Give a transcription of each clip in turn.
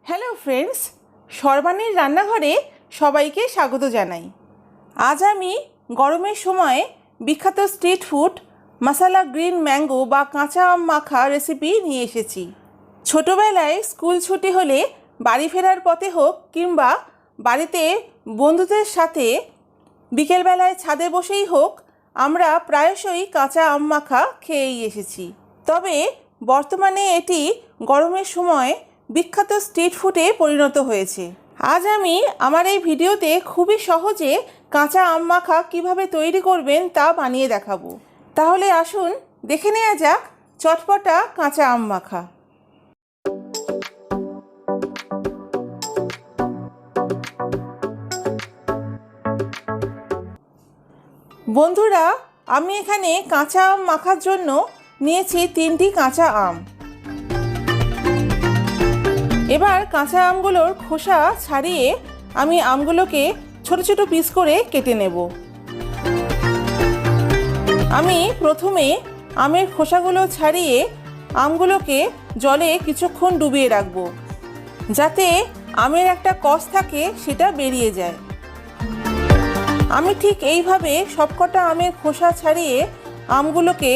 Hello friends, সর্বানির রান্নাঘরে সবাইকে স্বাগত জানাই। আজ আমি গরমের সময়ে বিখ্যাত স্ট্রিট ফুড মাসালা গ্রিন ম্যাঙ্গো বা কাঁচা আম মাখা রেসিপি নিয়ে এসেছি। ছোটোবেলায় স্কুল ছুটি হলে বাড়ি ফেরার পথে হোক কিংবা বাড়িতে বন্ধুদের সাথে বিকেলবেলায় ছাদে বসেই হোক, আমরা প্রায়শই কাঁচা আম মাখা খেয়েই এসেছি। তবে বর্তমানে এটি গরমের সময় বিখ্যাত স্ট্রিট ফুডে পরিণত হয়েছে। আজ আমি আমার এই ভিডিওতে খুবই সহজে কাঁচা আম মাখা কীভাবে তৈরি করবেন তা বানিয়ে দেখাবো। তাহলে আসুন দেখে নেওয়া যাক চটপটা কাঁচা আম মাখা। বন্ধুরা, আমি এখানে কাঁচা আম মাখার জন্য নিয়েছি 3টি কাঁচা আম। এবার কাঁচা আমগুলোর খোসা ছাড়িয়ে আমি আমগুলোকে ছোট ছোট পিস করে কেটে নেব। আমি প্রথমে আমের খোসাগুলো ছাড়িয়ে আমগুলোকে জলে কিছুক্ষণ ডুবিয়ে রাখব, যাতে আমের একটা কষ থাকে সেটা বেরিয়ে যায়। আমি ঠিক এইভাবে সবকটা আমের খোসা ছাড়িয়ে আমগুলোকে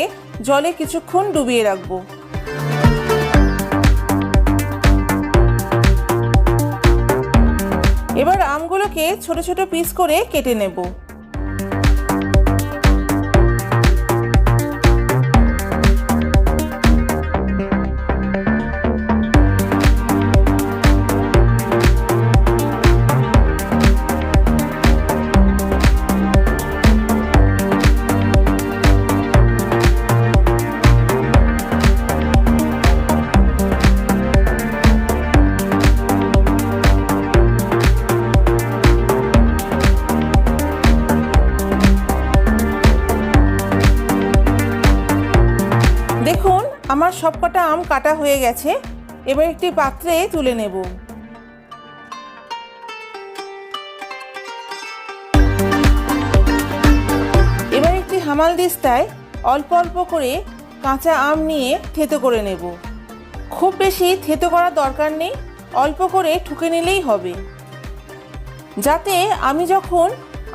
জলে কিছুক্ষণ ডুবিয়ে রাখব। এবার আমগুলোকে ছোট ছোট পিস করে কেটে নেব। দেখুন, আমার সবকটা আম কাটা হয়ে গেছে। এবার একটি পাত্রে তুলে নেব। এবার একটি হামালদিস্তায় অল্প অল্প করে কাঁচা আম নিয়ে থেঁতো করে নেব। খুব বেশি থেঁতো করার দরকার নেই, অল্প করে ঠুকে নিলেই হবে, যাতে আমি যখন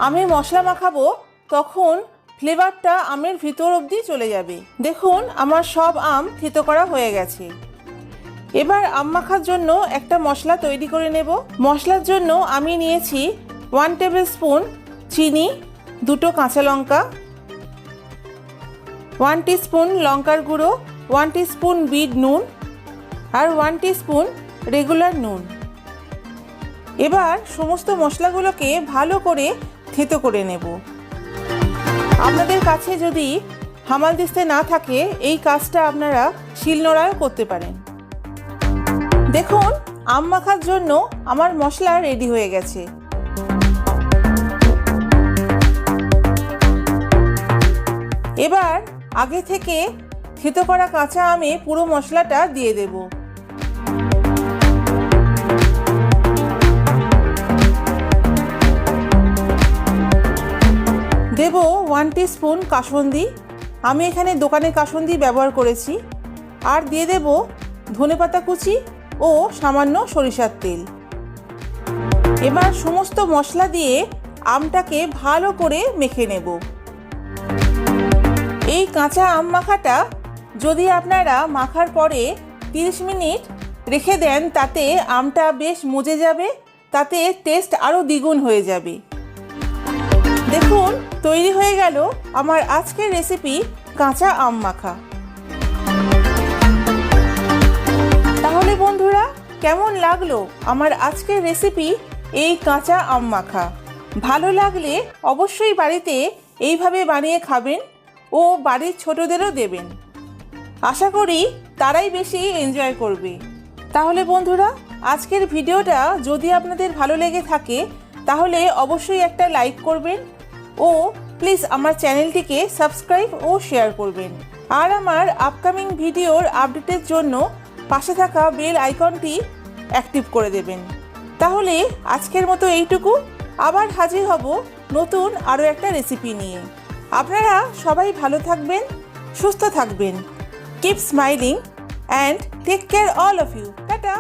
আমে মশলা মাখাবো তখন ফ্লেভারটা আমের ভিতর অবধি চলে যাবে। দেখুন, আমার সব আম থেঁতো করা হয়ে গেছে। এবার আম মাখার জন্য একটা মশলা তৈরি করে নেব। মশলার জন্য আমি নিয়েছি 1 টেবিল স্পুন চিনি, 2টো কাঁচা লঙ্কা, 1 টিস্পুন লঙ্কার গুঁড়ো, 1 টিস্পুন বিট নুন আর 1 টিস্পুন রেগুলার নুন। এবার সমস্ত মশলাগুলোকে ভালো করে থেঁতো করে নেব। আপনাদের কাছে যদি হামালদিস্তা না থাকে, এই কাজটা আপনারা শিলনোড়ায়ও করতে পারেন। দেখুন, আম মাখার জন্য আমার মশলা রেডি হয়ে গেছে। এবার আগে থেকে থেঁতো করা কাঁচা আমে পুরো মশলাটা দিয়ে দেব। দেব 1 টিস্পুন কাসুন্দি। আমি এখানে দোকানে কাসুন্দি ব্যবহার করেছি। আর দিয়ে দেব ধনেপাতা কুচি ও সামান্য সরিষার তেল। এবার সমস্ত মশলা দিয়ে আমটাকে ভালো করে মেখে নেব। এই কাঁচা আম মাখাটা যদি আপনারা মাখার পরে 30 মিনিট রেখে দেন, তাতে আমটা বেশ মজে যাবে, তাতে টেস্ট আরও দ্বিগুণ হয়ে যাবে। দেখুন, তৈরি হয়ে গেল আমার আজকের রেসিপি কাঁচা আম মাখা। তাহলে বন্ধুরা, কেমন লাগলো আমার আজকের রেসিপি এই কাঁচা আম মাখা? ভালো লাগলে অবশ্যই বাড়িতে এইভাবে বানিয়ে খাবেন ও বাড়ির ছোটদেরও দেবেন। আশা করি তারাই বেশি এনজয় করবে। তাহলে বন্ধুরা, আজকের ভিডিওটা যদি আপনাদের ভালো লেগে থাকে তাহলে অবশ্যই একটা লাইক করবেন ও প্লিজ আমার চ্যানেলটিকে সাবস্ক্রাইব ও শেয়ার করবেন। আর আমার আপকামিং ভিডিওর আপডেটের জন্য পাশে থাকা বেল আইকনটি অ্যাক্টিভ করে দেবেন। তাহলে আজকের মতো এইটুকু। আবার হাজির হব নতুন আরও একটা রেসিপি নিয়ে। আপনারা সবাই ভালো থাকবেন, সুস্থ থাকবেন। Keep smiling and take care all of you. Tata.